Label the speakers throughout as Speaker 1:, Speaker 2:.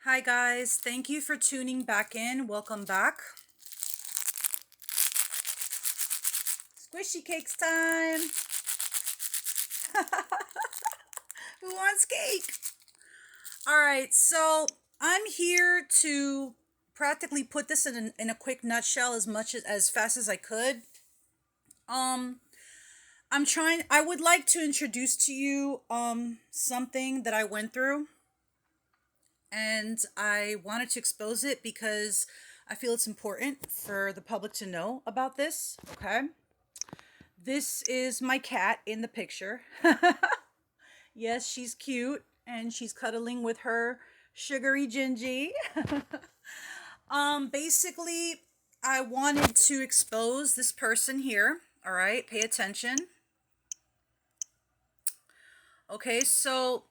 Speaker 1: Hi guys, thank you for tuning back in. Welcome back. Squishy cakes time. Who wants cake? All right, so I'm here to practically put this in a quick nutshell as fast as I could. I would like to introduce to you something that I went through, and I wanted to expose it because I feel it's important for the public to know about this, okay? This is my cat in the picture. Yes, she's cute and she's cuddling with her sugary Gingy. Basically, I wanted to expose this person here. All right, pay attention. Okay, so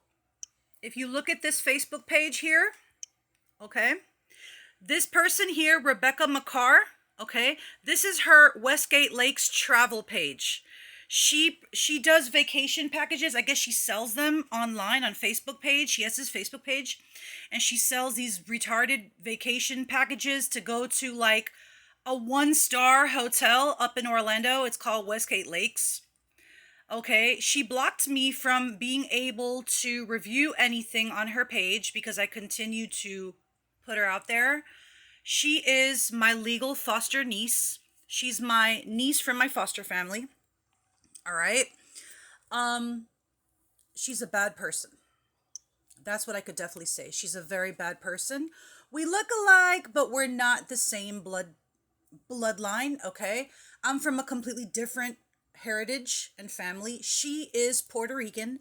Speaker 1: if you look at this Facebook page here, okay, this person here, Rebecca Makar, okay, this is her Westgate Lakes travel page. She does vacation packages. I guess she sells them online on Facebook page. She has this Facebook page, and she sells these retarded vacation packages to go to like a 1-star hotel up in Orlando. It's called Westgate Lakes. Okay, she blocked me from being able to review anything on her page because I continue to put her out there. She is my legal foster niece. She's my niece from my foster family. All right. She's a bad person. That's what I could definitely say. She's a very bad person. We look alike, but we're not the same bloodline, okay? I'm from a completely different heritage and family. She is Puerto Rican.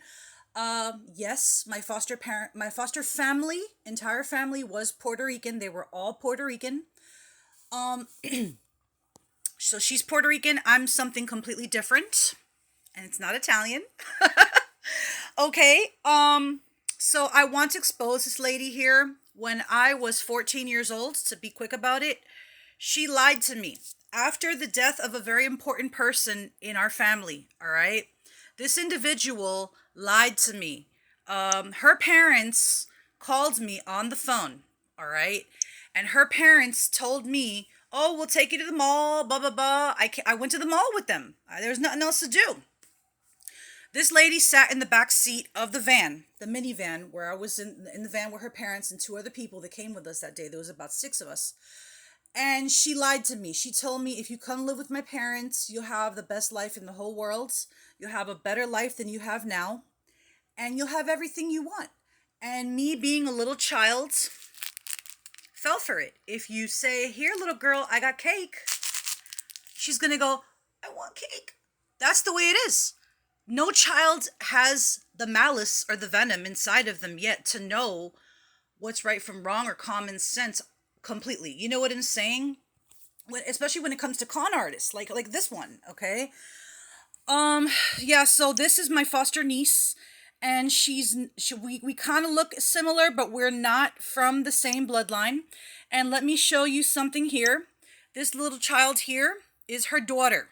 Speaker 1: Yes, my foster family, entire family was Puerto Rican. They were all Puerto Rican. So she's Puerto Rican. I'm something completely different, and it's not Italian. Okay. So I want to expose this lady here. When I was 14 years old, to be quick about it, she lied to me after the death of a very important person in our family. All right. This individual lied to me. Her parents called me on the phone. All right. And her parents told me, "Oh, we'll take you to the mall, blah, blah, blah." I went to the mall with them. There was nothing else to do. This lady sat in the back seat of the van, the minivan, where I was in the van with her parents and 2 other people that came with us that day. There was about 6 of us. And she lied to me. She told me, "If you come live with my parents, you'll have the best life in the whole world. You'll have a better life than you have now. And you'll have everything you want." And me being a little child fell for it. If you say, "Here, little girl, I got cake," she's going to go, "I want cake." That's the way it is. No child has the malice or the venom inside of them yet to know what's right from wrong or common sense completely. You know what I'm saying? Especially when it comes to con artists, like this one, okay? Yeah, so this is my foster niece, and we kind of look similar, but we're not from the same bloodline. And let me show you something here. This little child here is her daughter,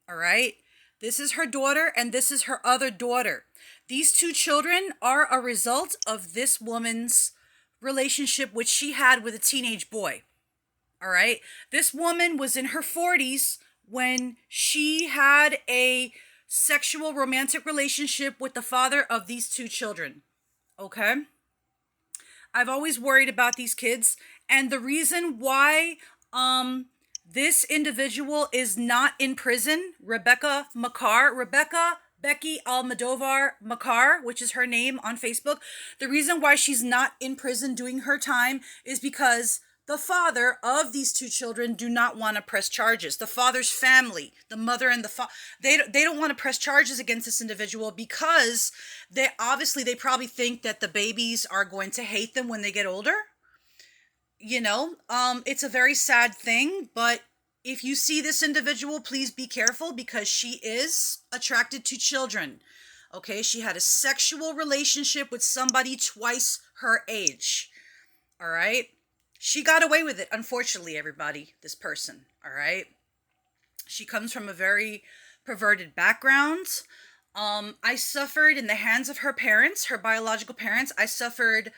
Speaker 1: all right? This is her daughter, and this is her other daughter. These 2 children are a result of this woman's relationship which she had with a teenage boy. All right? This woman was in her 40s when she had a sexual romantic relationship with the father of these 2 children. Okay? I've always worried about these kids, and the reason why this individual is not in prison, Rebecca Makar, Becky Almodovar Makar, which is her name on Facebook. The reason why she's not in prison doing her time is because the father of these 2 children do not want to press charges. The father's family, the mother and the father, they don't want to press charges against this individual because they probably think that the babies are going to hate them when they get older. You know, it's a very sad thing, but if you see this individual, please be careful because she is attracted to children. Okay, she had a sexual relationship with somebody twice her age. All right, she got away with it, unfortunately, everybody, this person. All right, she comes from a very perverted background. I suffered in the hands of her parents, her biological parents. I suffered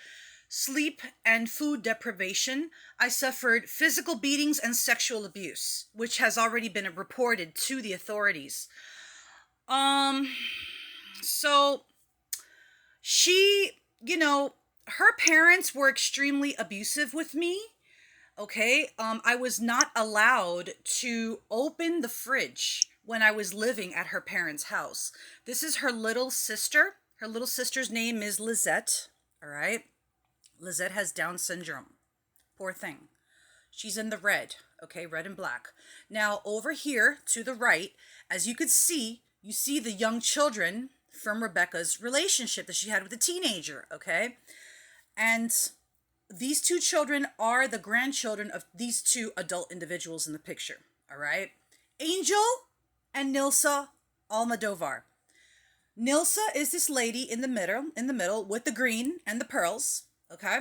Speaker 1: sleep and food deprivation. I suffered physical beatings and sexual abuse, which has already been reported to the authorities. Um, so she, her parents were extremely abusive with me. Okay, I was not allowed to open the fridge when I was living at her parents' house. This is her little sister. Her little sister's name is Lizette. All right. Lizette has Down syndrome. Poor thing. She's in the red. Okay, red and black. Now, over here to the right, as you could see, you see the young children from Rebecca's relationship that she had with a teenager. Okay. And these two children are the grandchildren of these two adult individuals in the picture. All right. Angel and Nilsa Almodovar. Nilsa is this lady in the middle with the green and the pearls. Okay.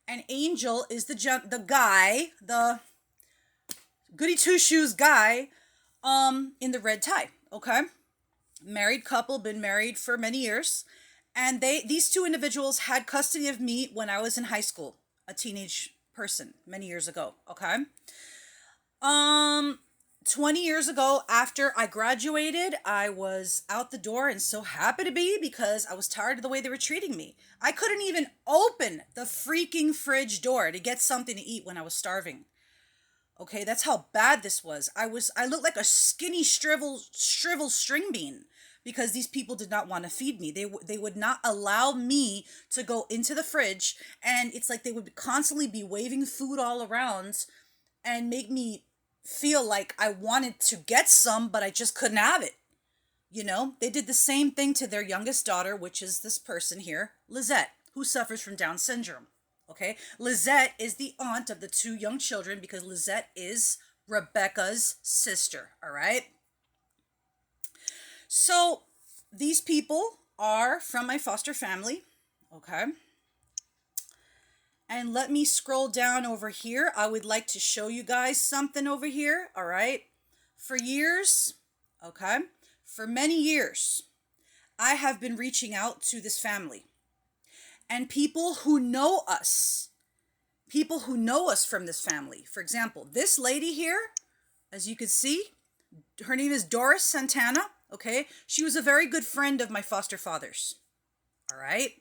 Speaker 1: And Angel is the guy, the goody two shoes guy, in the red tie. Okay. Married couple, been married for many years. And these two individuals had custody of me when I was in high school, a teenage person, many years ago. Okay. 20 years ago, after I graduated, I was out the door and so happy to be because I was tired of the way they were treating me. I couldn't even open the freaking fridge door to get something to eat when I was starving. Okay, that's how bad this was. I looked like a skinny shriveled string bean because these people did not want to feed me. They would not allow me to go into the fridge, and it's like they would constantly be waving food all around and make me feel like I wanted to get some, but I just couldn't have it. They did the same thing to their youngest daughter, which is this person here, Lizette, who suffers from Down syndrome. Okay, Lizette is the aunt of the two young children because Lizette is Rebecca's sister. All right. So these people are from my foster family. Okay. And let me scroll down over here. I would like to show you guys something over here. All right. For years, okay, for many years, I have been reaching out to this family. And people who know us from this family. For example, this lady here, as you can see, her name is Doris Santana. Okay. She was a very good friend of my foster father's. All right.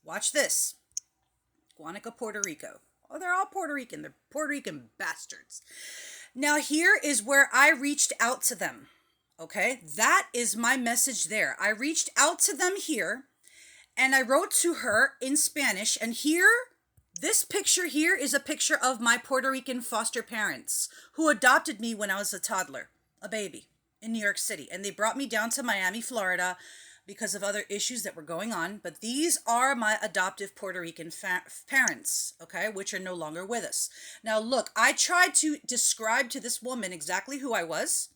Speaker 1: Watch this. Guanica, Puerto Rico. Oh, they're all Puerto Rican. They're Puerto Rican bastards. Now, here is where I reached out to them. Okay. That is my message there. I reached out to them here. And I wrote to her in Spanish, and here, this picture here is a picture of my Puerto Rican foster parents who adopted me when I was a toddler, a baby, in New York City. And they brought me down to Miami, Florida, because of other issues that were going on. But these are my adoptive Puerto Rican parents, okay, which are no longer with us. Now, look, I tried to describe to this woman exactly who I was,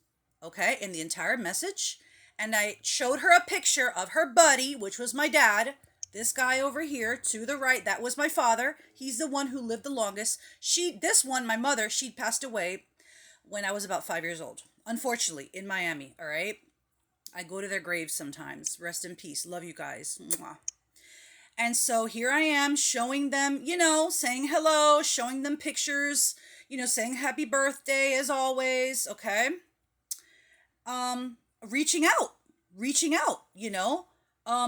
Speaker 1: okay, in the entire message. And I showed her a picture of her buddy, which was my dad. This guy over here to the right, that was my father. He's the one who lived the longest. My mother, she passed away when I was about 5 years old. Unfortunately, in Miami, all right? I go to their graves sometimes. Rest in peace. Love you guys. Mwah. And so here I am showing them, saying hello, showing them pictures, saying happy birthday as always, okay? Reaching out,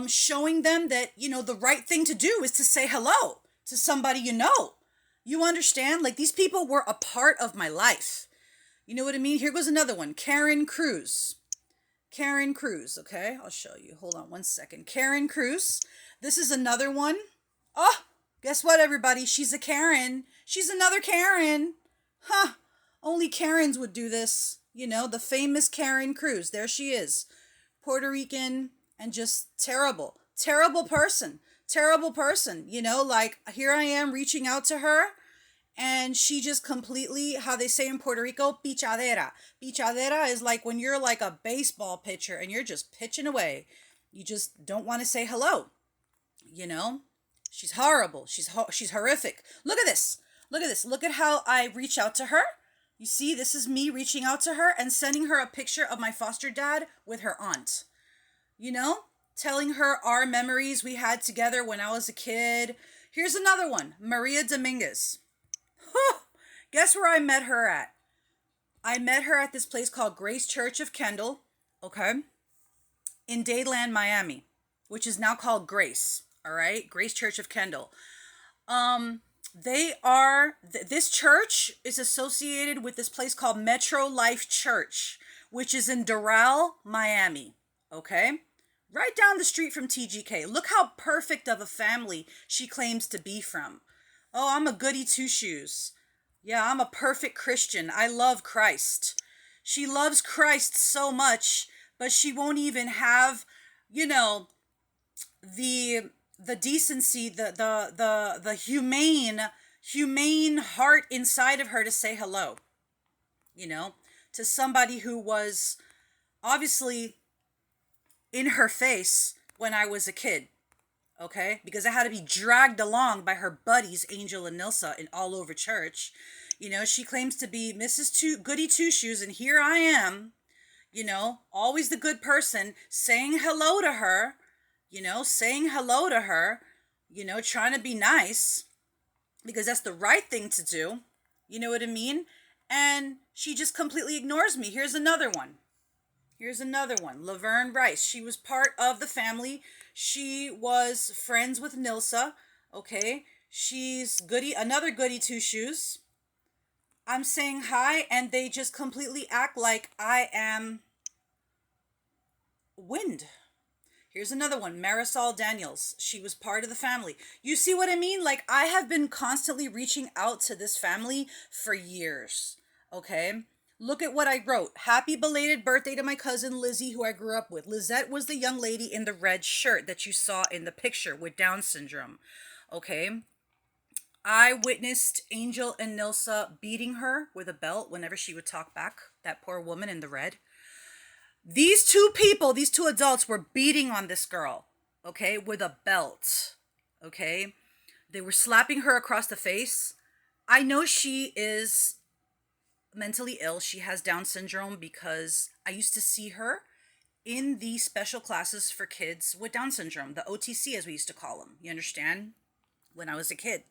Speaker 1: showing them that, the right thing to do is to say hello to somebody you understand? Like, these people were a part of my life. You know what I mean? Here goes another one. Karen Cruz, okay? I'll show you. Hold on one second. Karen Cruz. This is another one. Oh, guess what, everybody? She's a Karen. She's another Karen. Huh. Only Karens would do this. The famous Karen Cruz. There she is. Puerto Rican and just terrible person. Like, here I am reaching out to her, and she just completely, how they say in Puerto Rico, pichadera. Pichadera is like when you're like a baseball pitcher and you're just pitching away. You just don't want to say hello. She's horrible. She's horrific. Look at this. Look at how I reach out to her. You see, this is me reaching out to her and sending her a picture of my foster dad with her aunt. telling her our memories we had together when I was a kid. Here's another one, Maria Dominguez. Guess where I met her at? I met her at this place called Grace Church of Kendall, okay, in Dadeland, Miami, which is now called Grace, all right? Grace Church of Kendall. They are, this church is associated with this place called Metro Life Church, which is in Doral, Miami, okay? Right down the street from TGK. Look how perfect of a family she claims to be from. Oh, I'm a goody two-shoes. Yeah, I'm a perfect Christian. I love Christ. She loves Christ so much, but she won't even have, you know, the decency, the humane heart inside of her to say hello, you know, to somebody who was obviously in her face when I was a kid. Okay, because I had to be dragged along by her buddies, Angel and Nilsa, and all over church. You know, she claims to be Mrs. Goody Two Shoes, and here I am, you know, always the good person, saying hello to her, trying to be nice, because that's the right thing to do. You know what I mean? And she just completely ignores me. Here's another one. Laverne Rice. She was part of the family. She was friends with Nilsa. Okay. She's another goody two shoes. I'm saying hi, and they just completely act like I am wind. Here's another one, Marisol Daniels. She was part of the family. You see what I mean? Like, I have been constantly reaching out to this family for years. Okay. Look at what I wrote. Happy belated birthday to my cousin Lizzie, who I grew up with. Lizette was the young lady in the red shirt that you saw in the picture with Down syndrome. Okay. I witnessed Angel and Nilsa beating her with a belt whenever she would talk back. That poor woman in the red. These two adults were beating on this girl, okay, with a belt. Okay. They were slapping her across the face. I know she is mentally ill. She has Down syndrome because I used to see her in the special classes for kids with Down syndrome, the OTC as we used to call them. You understand? When I was a kid,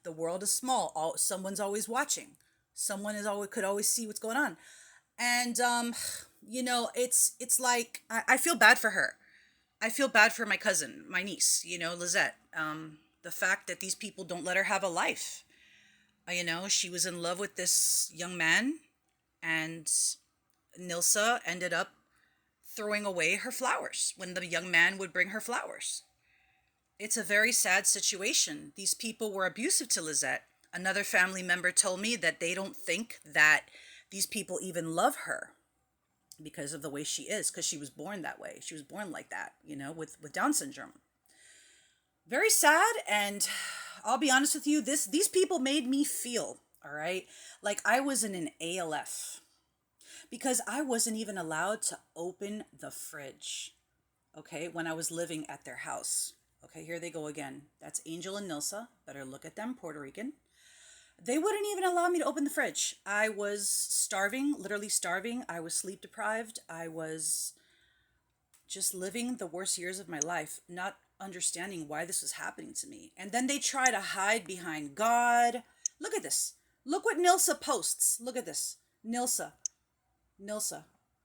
Speaker 1: the world is small. Someone's always watching. Could always see what's going on, and it's like I feel bad for her. I feel bad for my cousin, my niece, Lizette. The fact that these people don't let her have a life. She was in love with this young man, and Nilsa ended up throwing away her flowers when the young man would bring her flowers. It's a very sad situation. These people were abusive to Lizette. Another family member told me that they don't think that these people even love her because of the way she is, because she was born that way. She was born like that, with Down syndrome. Very sad, and I'll be honest with you, these people made me feel, all right, like I was in an ALF, because I wasn't even allowed to open the fridge, okay, when I was living at their house. Okay, here they go again. That's Angel and Nilsa. Better look at them, Puerto Rican. They wouldn't even allow me to open the fridge. I was starving, literally starving. I was sleep deprived. I was just living the worst years of my life, not understanding why this was happening to me. And then they try to hide behind God. Look at this. Look what Nilsa posts. Look at this. Nilsa.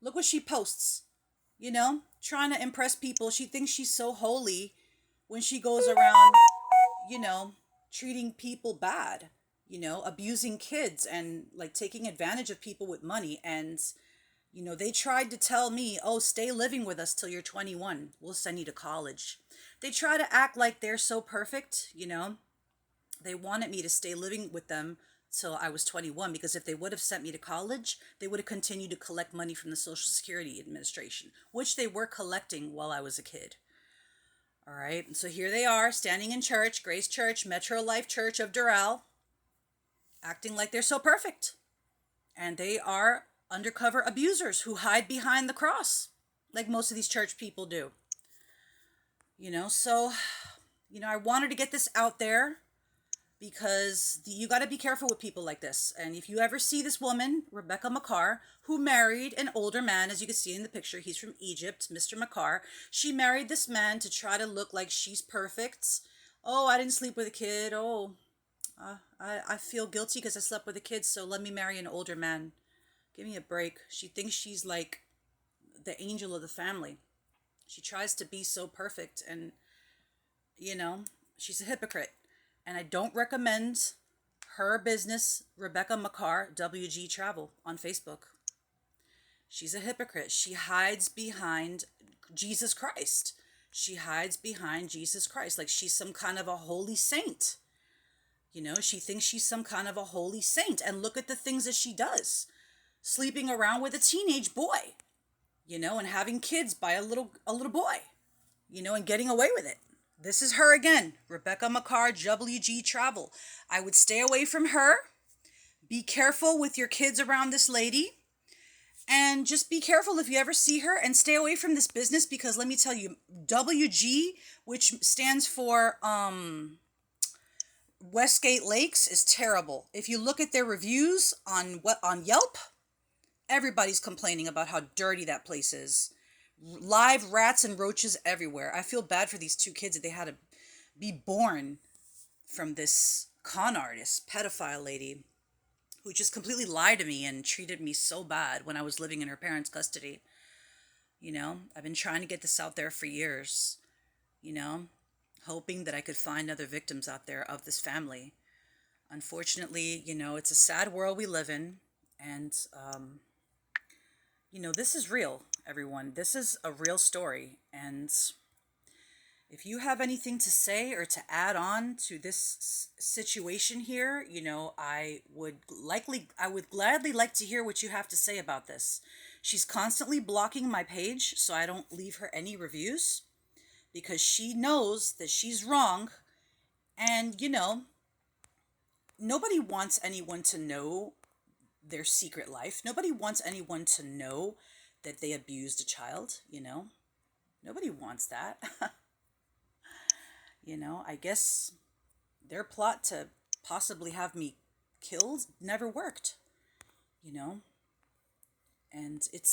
Speaker 1: Look what she posts. Trying to impress people. She thinks she's so holy when she goes around, treating people bad, abusing kids and like taking advantage of people with money. And they tried to tell me, oh, stay living with us till you're 21. We'll send you to college. They try to act like they're so perfect, They wanted me to stay living with them till I was 21, because if they would have sent me to college, they would have continued to collect money from the Social Security Administration, which they were collecting while I was a kid. All right, and so here they are, standing in church, Grace Church, Metro Life Church of Doral, acting like they're so perfect. And they are undercover abusers who hide behind the cross, like most of these church people do. So, I wanted to get this out there because you got to be careful with people like this. And if you ever see this woman, Rebecca Makar, who married an older man, as you can see in the picture, he's from Egypt, Mr. Makar. She married this man to try to look like she's perfect. Oh, I didn't sleep with a kid. Oh, I feel guilty because I slept with a kid, so let me marry an older man. Give me a break. She thinks she's like the angel of the family. She tries to be so perfect, and you know, she's a hypocrite. And I don't recommend her business, Rebecca Makar, WG Travel, on Facebook. She's a hypocrite. She hides behind Jesus Christ. She hides behind Jesus Christ like she's some kind of a holy saint. You know, she thinks she's some kind of a holy saint. And look at the things that she does. Sleeping around with a teenage boy, you know, and having kids by a little boy, you know, and getting away with it. This is her again, Rebecca Makar, WG Travel. I would stay away from her. Be careful with your kids around this lady. And just be careful if you ever see her, and stay away from this business, because let me tell you, WG, which stands for Westgate Lakes, is terrible. If you look at their reviews on Yelp, everybody's complaining about how dirty that place is. Live rats and roaches everywhere. I feel bad for these two kids that they had to be born from this con artist, pedophile lady, who just completely lied to me and treated me so bad when I was living in her parents' custody. You know, I've been trying to get this out there for years, you know, hoping that I could find other victims out there of this family. Unfortunately, you know, it's a sad world we live in, and, you know, this is real, everyone. This is a real story, and if you have anything to say or to add on to this situation here, you know, I would gladly like to hear what you have to say about this. She's constantly blocking my page so I don't leave her any reviews, because she knows that she's wrong. And, you know, nobody wants anyone to know their secret life. Nobody wants anyone to know that they abused a child, you know. Nobody wants that. You know, I guess their plot to possibly have me killed never worked, you know? And it's